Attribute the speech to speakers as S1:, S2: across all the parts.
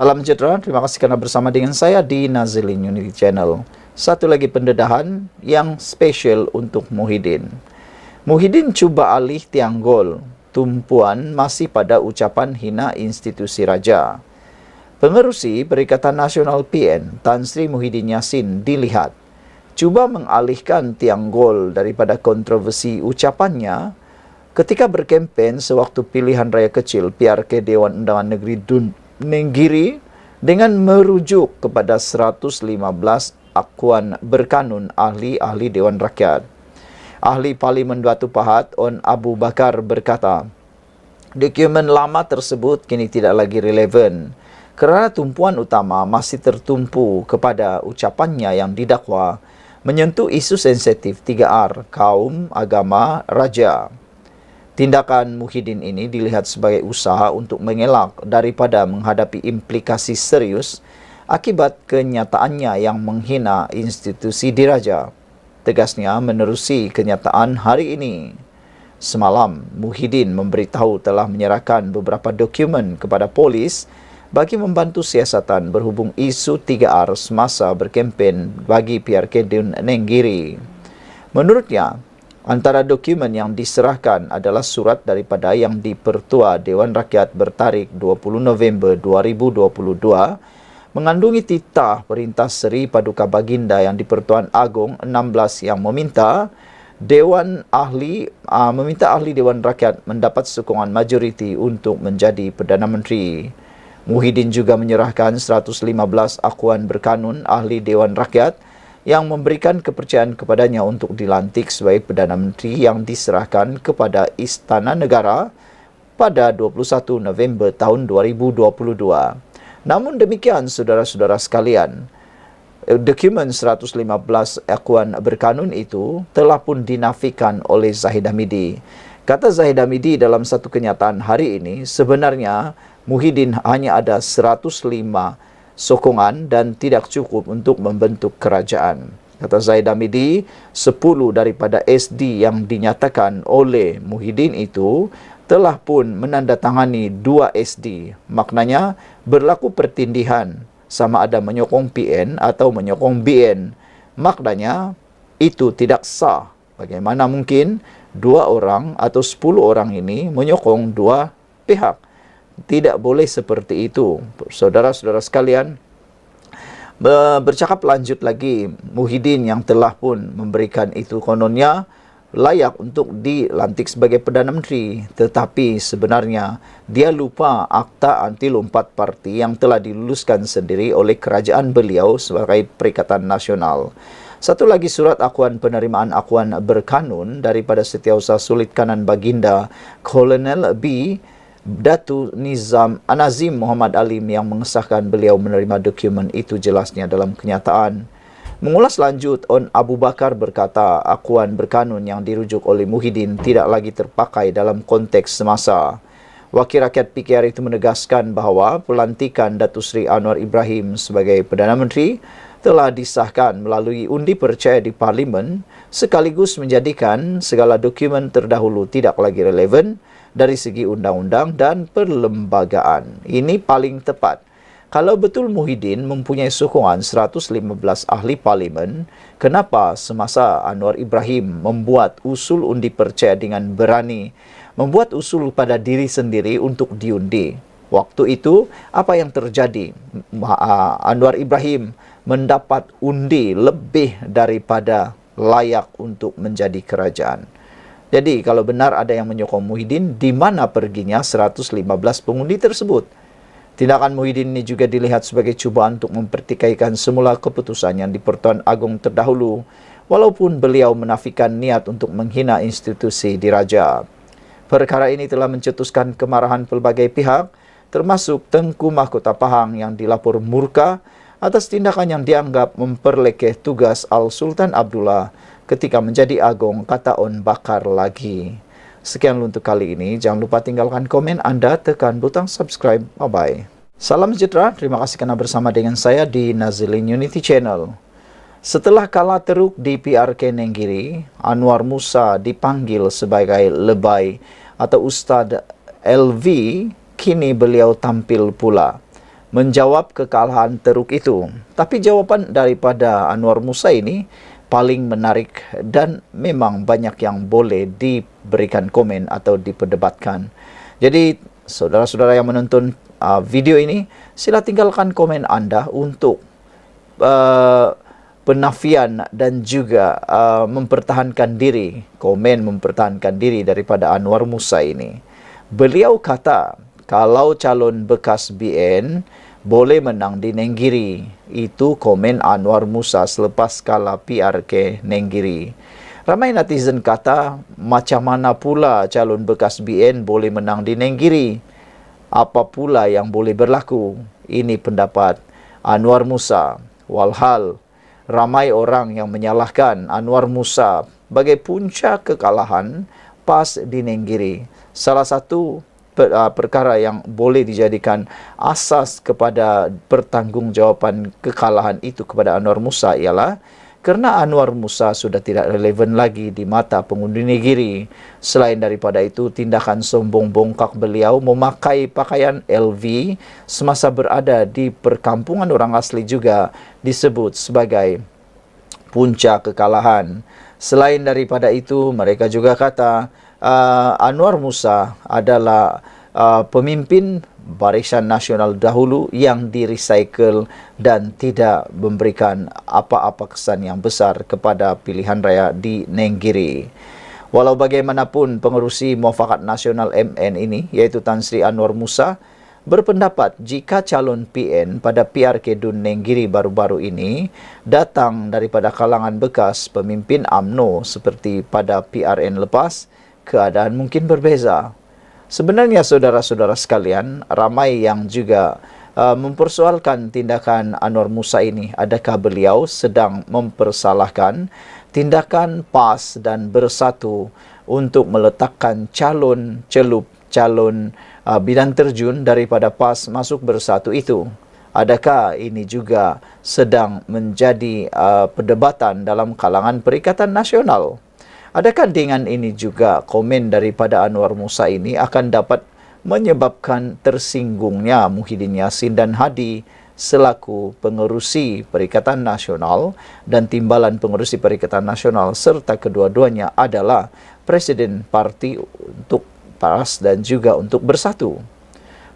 S1: Salam sejahtera, terima kasih karena bersama dengan saya di Nazilin Unity Channel. Satu lagi pendedahan yang spesial untuk Muhyiddin. Muhyiddin cuba alih tiang gol, tumpuan masih pada ucapan hina institusi raja. Pengerusi Perikatan Nasional PN, Tan Sri Muhyiddin Yassin dilihat cuba mengalihkan tiang gol daripada kontroversi ucapannya ketika berkempen sewaktu pilihan raya kecil PRK Dewan Undangan Negeri Nenggiri dengan merujuk kepada 115 akuan berkanun ahli-ahli Dewan Rakyat. Ahli Parlimen Batu Pahat On Abu Bakar berkata, dokumen lama tersebut kini tidak lagi relevan kerana tumpuan utama masih tertumpu kepada ucapannya yang didakwa menyentuh isu sensitif 3R, kaum, agama, raja. Tindakan Muhyiddin ini dilihat sebagai usaha untuk mengelak daripada menghadapi implikasi serius akibat kenyataannya yang menghina institusi diraja. Tegasnya menerusi kenyataan hari ini. Semalam, Muhyiddin memberitahu telah menyerahkan beberapa dokumen kepada polis bagi membantu siasatan berhubung isu 3R semasa berkempen bagi PRK Nenggiri. Menurutnya, antara dokumen yang diserahkan adalah surat daripada Yang di-Pertua Dewan Rakyat bertarikh 20 November 2022 mengandungi titah Perintah Seri Paduka Baginda Yang di-Pertuan Agong 16 yang meminta ahli Dewan Rakyat mendapat sokongan majoriti untuk menjadi Perdana Menteri. Muhyiddin juga menyerahkan 115 akuan berkanun ahli Dewan Rakyat yang memberikan kepercayaan kepadanya untuk dilantik sebagai Perdana Menteri yang diserahkan kepada Istana Negara pada 21 November tahun 2022. Namun demikian, saudara-saudara sekalian, dokumen 115 akuan berkanun itu telah pun dinafikan oleh Zahid Hamidi. Kata Zahid Hamidi dalam satu kenyataan hari ini, sebenarnya Muhyiddin hanya ada 105 sokongan dan tidak cukup untuk membentuk kerajaan. Kata Zahid Hamidi, 10 daripada SD yang dinyatakan oleh Muhyiddin itu telah pun menandatangani 2 SD. Maknanya berlaku pertindihan sama ada menyokong PN atau menyokong BN. Maknanya itu tidak sah. Bagaimana mungkin 2 orang atau 10 orang ini menyokong 2 pihak? Tidak boleh seperti itu. Saudara-saudara sekalian, bercakap lanjut lagi, Muhyiddin yang telah pun memberikan itu kononnya layak untuk dilantik sebagai Perdana Menteri. Tetapi sebenarnya dia lupa akta anti lompat parti yang telah diluluskan sendiri oleh kerajaan beliau sebagai Perikatan Nasional. Satu lagi surat akuan penerimaan akuan berkanun daripada Setiausaha Sulit Kanan Baginda Kolonel B. Datu Nazim Muhammad Alim yang mengesahkan beliau menerima dokumen itu jelasnya dalam kenyataan. Mengulas lanjut, On Abu Bakar berkata akuan berkanun yang dirujuk oleh Muhyiddin tidak lagi terpakai dalam konteks semasa. Wakil Rakyat PKR itu menegaskan bahawa pelantikan Datuk Seri Anwar Ibrahim sebagai Perdana Menteri telah disahkan melalui undi percaya di Parlimen sekaligus menjadikan segala dokumen terdahulu tidak lagi relevan dari segi undang-undang dan perlembagaan. Ini paling tepat. Kalau betul Muhyiddin mempunyai sokongan 115 ahli parlimen, kenapa semasa Anwar Ibrahim membuat usul undi percaya dengan berani membuat usul pada diri sendiri untuk diundi? Waktu itu, apa yang terjadi? Anwar Ibrahim mendapat undi lebih daripada layak untuk menjadi kerajaan. Jadi, kalau benar ada yang menyokong Muhyiddin, di mana perginya 115 pengundi tersebut? Tindakan Muhyiddin ini juga dilihat sebagai cubaan untuk mempertikaikan semula keputusan yang di-Pertuan Agong terdahulu, walaupun beliau menafikan niat untuk menghina institusi diraja. Perkara ini telah mencetuskan kemarahan pelbagai pihak, termasuk Tengku Mahkota Pahang yang dilapor murka atas tindakan yang dianggap memperlekeh tugas Al-Sultan Abdullah ketika menjadi Agong, kata On Bakar lagi. Sekian untuk kali ini. Jangan lupa tinggalkan komen Anda, tekan butang subscribe. Bye-bye. Salam sejahtera. Terima kasih kerana bersama dengan saya di Nazilin Unity Channel. Setelah kalah teruk di PRK Nenggiri, Anwar Musa dipanggil sebagai lebay atau Ustaz LV. Kini beliau tampil pula. menjawab kekalahan teruk itu. Tapi jawaban daripada Anwar Musa ini paling menarik dan memang banyak yang boleh diberikan komen atau diperdebatkan. Jadi saudara-saudara yang menonton video ini, sila tinggalkan komen anda untuk penafian dan juga mempertahankan diri, komen mempertahankan diri daripada Anwar Musa ini. Beliau kata, kalau calon bekas BN boleh menang di Nenggiri. Itu komen Anwar Musa selepas kalah PRK Nenggiri. Ramai netizen kata, macam mana pula calon bekas BN boleh menang di Nenggiri? Apa pula yang boleh berlaku? Ini pendapat Anwar Musa. Walhal, ramai orang yang menyalahkan Anwar Musa sebagai punca kekalahan PAS di Nenggiri. Salah satu perkara yang boleh dijadikan asas kepada pertanggungjawaban kekalahan itu kepada Anwar Musa ialah kerana Anwar Musa sudah tidak relevan lagi di mata pengundi negeri. Selain daripada itu, tindakan sombong bongkak beliau memakai pakaian LV semasa berada di perkampungan orang asli juga disebut sebagai punca kekalahan. Selain daripada itu, mereka juga kata Anwar Musa adalah pemimpin Barisan Nasional dahulu yang di-recycle dan tidak memberikan apa-apa kesan yang besar kepada pilihan raya di Nenggiri. Walau bagaimanapun, pengerusi Muafakat Nasional MN ini, iaitu Tan Sri Anwar Musa, berpendapat jika calon PN pada PRK Dun Nenggiri baru-baru ini datang daripada kalangan bekas pemimpin UMNO seperti pada PRN lepas, keadaan mungkin berbeza. Sebenarnya saudara-saudara sekalian, ramai yang juga mempersoalkan tindakan Anwar Musa ini. Adakah beliau sedang mempersalahkan tindakan PAS dan Bersatu untuk meletakkan calon bidang terjun daripada PAS masuk Bersatu itu? Adakah ini juga sedang menjadi perdebatan dalam kalangan Perikatan Nasional? Adakah dengan ini juga komen daripada Anwar Musa ini akan dapat menyebabkan tersinggungnya Muhyiddin Yassin dan Hadi selaku pengerusi Perikatan Nasional dan timbalan pengerusi Perikatan Nasional serta kedua-duanya adalah Presiden Parti untuk PAS dan juga untuk Bersatu?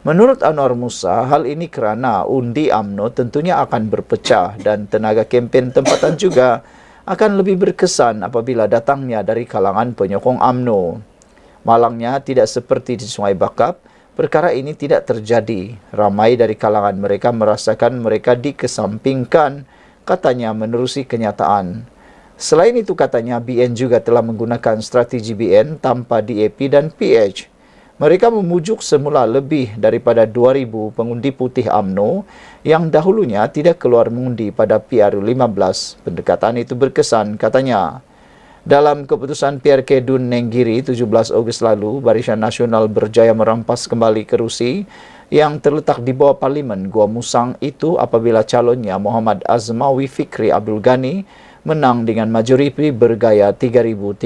S1: Menurut Anwar Musa, hal ini kerana undi UMNO tentunya akan berpecah dan tenaga kempen tempatan juga akan lebih berkesan apabila datangnya dari kalangan penyokong UMNO. Malangnya tidak seperti di Sungai Bakap, perkara ini tidak terjadi. Ramai dari kalangan mereka merasakan mereka dikesampingkan, katanya menerusi kenyataan. Selain itu katanya BN juga telah menggunakan strategi BN tanpa DAP dan PH. Mereka memujuk semula lebih daripada 2,000 pengundi putih UMNO yang dahulunya tidak keluar mengundi pada PRU15. Pendekatan itu berkesan, katanya. Dalam keputusan PRK Dun Nenggiri 17 Ogos lalu, Barisan Nasional berjaya merampas kembali kerusi yang terletak di bawah Parlimen Gua Musang itu apabila calonnya Muhammad Azmawi Fikri Abdul Ghani menang dengan majoriti bergaya 3,352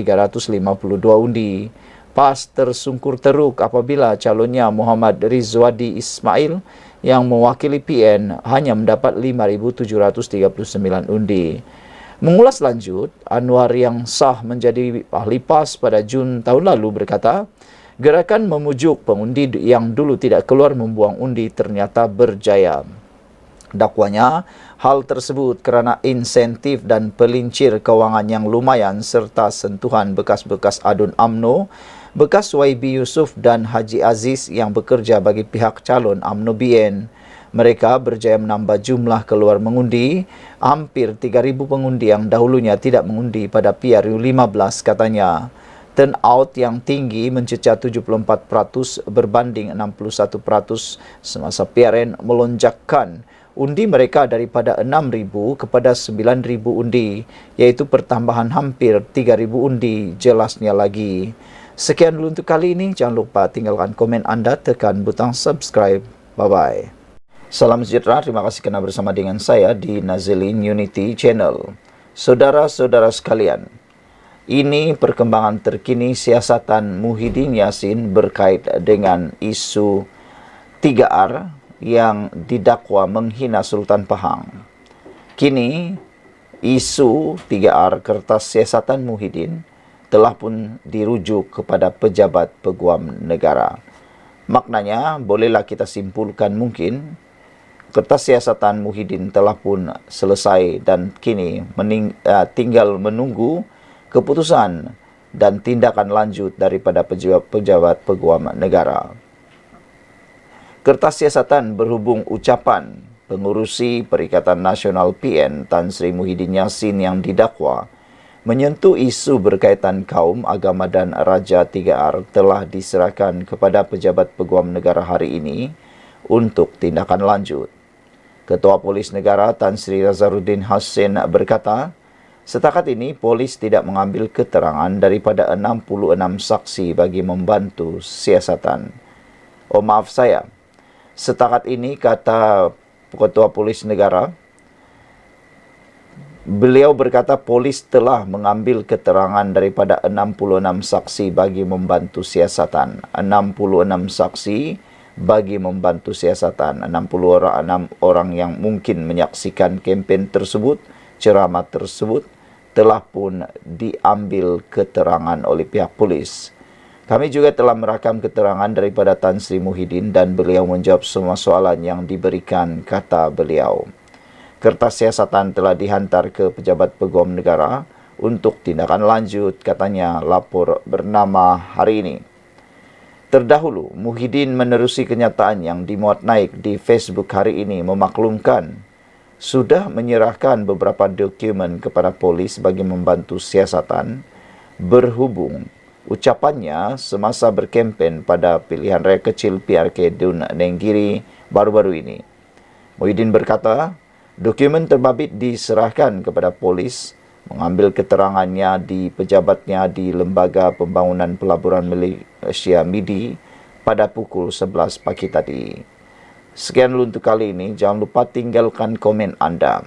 S1: undi. PAS tersungkur teruk apabila calonnya Muhammad Rizwadi Ismail yang mewakili PN hanya mendapat 5,739 undi. Mengulas lanjut, Anwar yang sah menjadi ahli PAS pada Jun tahun lalu berkata, gerakan memujuk pengundi yang dulu tidak keluar membuang undi ternyata berjaya. Dakwanya, hal tersebut kerana insentif dan pelincir kewangan yang lumayan serta sentuhan bekas-bekas adun UMNO, bekas YB Yusof dan Haji Aziz yang bekerja bagi pihak calon UMNO BN. Mereka berjaya menambah jumlah keluar mengundi, hampir 3,000 pengundi yang dahulunya tidak mengundi pada PRU15 katanya. Turnout yang tinggi mencecah 74% berbanding 61% semasa PRN melonjakkan undi mereka daripada 6,000 kepada 9,000 undi, iaitu pertambahan hampir 3,000 undi jelasnya lagi. Sekian dulu untuk kali ini. Jangan lupa tinggalkan komen anda, tekan butang subscribe. Bye-bye. Salam sejahtera, terima kasih kerana bersama dengan saya di Nazilin Unity Channel. Saudara-saudara sekalian, ini perkembangan terkini siasatan Muhyiddin Yassin berkait dengan isu 3R yang didakwa menghina Sultan Pahang. Kini, isu 3R kertas siasatan Muhyiddin telah pun dirujuk kepada pejabat peguam negara. Maknanya, bolehlah kita simpulkan mungkin kertas siasatan Muhyiddin telah pun selesai dan kini tinggal menunggu keputusan dan tindakan lanjut daripada pejabat peguam negara. Kertas siasatan berhubung ucapan pengurusi Perikatan Nasional PN Tan Sri Muhyiddin Yassin yang didakwa menyentuh isu berkaitan kaum, agama dan Raja 3R telah diserahkan kepada pejabat peguam negara hari ini untuk tindakan lanjut. Ketua Polis Negara Tan Sri Razaruddin Hassin berkata, setakat ini polis tidak mengambil keterangan daripada 66 saksi bagi membantu siasatan. Oh maaf saya, setakat ini kata Ketua Polis Negara, beliau berkata polis telah mengambil keterangan daripada 66 saksi bagi membantu siasatan. 66 saksi bagi membantu siasatan. 66 orang yang mungkin menyaksikan kempen tersebut, ceramah tersebut, telah pun diambil keterangan oleh pihak polis. Kami juga telah merakam keterangan daripada Tan Sri Muhyiddin dan beliau menjawab semua soalan yang diberikan, kata beliau. Kertas siasatan telah dihantar ke pejabat peguam negara untuk tindakan lanjut, katanya lapor bernama hari ini. Terdahulu, Muhyiddin menerusi kenyataan yang dimuat naik di Facebook hari ini memaklumkan sudah menyerahkan beberapa dokumen kepada polis bagi membantu siasatan berhubung ucapannya semasa berkempen pada pilihan raya kecil PRK Dun Nenggiri baru-baru ini. Muhyiddin berkata, dokumen terbabit diserahkan kepada polis, mengambil keterangannya di pejabatnya di Lembaga Pembangunan Pelaburan Malaysia MIDI pada pukul 11 pagi tadi. Sekian dulu untuk kali ini. Jangan lupa tinggalkan komen anda.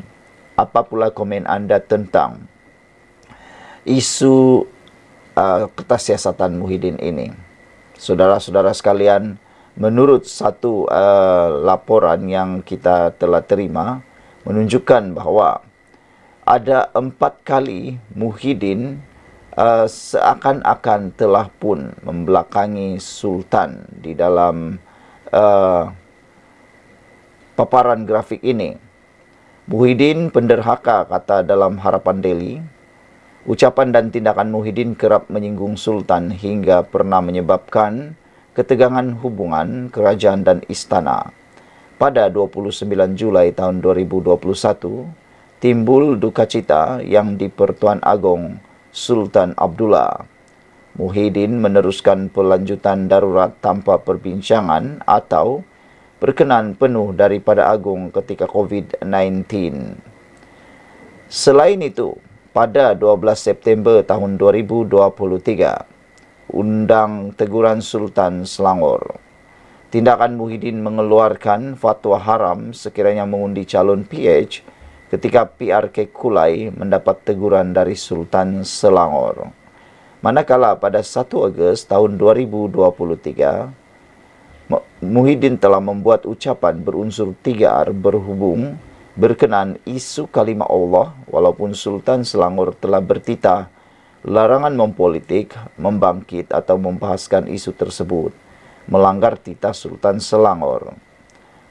S1: Apa pula komen anda tentang isu kertas siasatan Muhyiddin ini? Saudara-saudara sekalian, menurut satu laporan yang kita telah terima, menunjukkan bahawa ada 4 kali Muhyiddin seakan-akan telah pun membelakangi Sultan di dalam paparan grafik ini. Muhyiddin penderhaka, kata dalam Harapan Daily. Ucapan dan tindakan Muhyiddin kerap menyinggung Sultan hingga pernah menyebabkan ketegangan hubungan kerajaan dan istana. Pada 29 Julai tahun 2021, timbul duka cita yang di Pertuan Agong Sultan Abdullah. Muhyiddin meneruskan pelanjutan darurat tanpa perbincangan atau berkenan penuh daripada Agong ketika COVID-19. Selain itu, pada 12 September tahun 2023, undang teguran Sultan Selangor. Tindakan Muhyiddin mengeluarkan fatwa haram sekiranya mengundi calon PH ketika PRK Kulai mendapat teguran dari Sultan Selangor. Manakala pada 1 Ogos tahun 2023, Muhyiddin telah membuat ucapan berunsur 3R berhubung berkenaan isu kalimah Allah, walaupun Sultan Selangor telah bertitah larangan mempolitik, membangkit atau membahaskan isu tersebut, melanggar titah Sultan Selangor.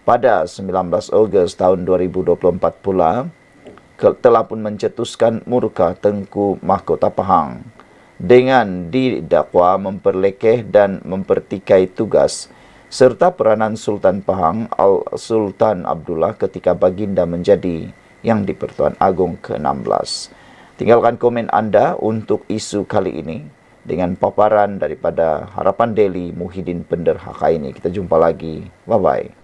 S1: Pada 19 Ogos tahun 2024 pula, telah pun mencetuskan murka Tengku Mahkota Pahang dengan didakwa memperlekeh dan mempertikai tugas serta peranan Sultan Pahang Sultan Abdullah ketika baginda menjadi yang di Pertuan Agong ke-16. Tinggalkan komen anda untuk isu kali ini dengan paparan daripada Harapan Daily Muhyiddin penderhaka ini. Kita jumpa lagi. Bye-bye.